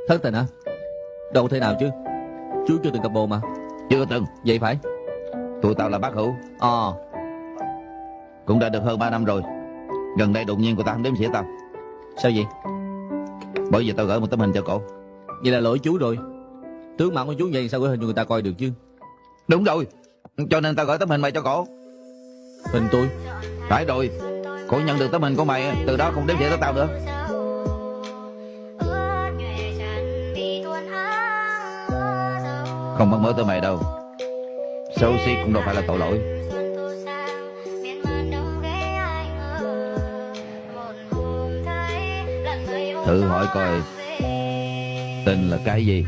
Thất tình hả? Đâu thể nào chứ. Chú chưa từng gặp bồ mà. Chưa từng. Vậy phải. Tụi tao là bác hữu. Cũng đã được hơn 3 năm rồi. Gần đây đột nhiên cô ta không đếm xỉa tao. Sao vậy? Bởi vì tao gửi một tấm hình cho cổ. Vậy là lỗi chú rồi. Tướng mạo của chú vậy sao gửi hình cho người ta coi được chứ? Đúng rồi. Cho nên tao gửi tấm hình mày cho cổ. Hình tôi? Phải rồi. Cổ nhận được tấm hình của mày, từ đó không đếm xỉa tới tao nữa. Không bắt mớ tới mày đâu. Xấu xí cũng đâu phải là tội lỗi. Thử hỏi coi, tên là cái gì?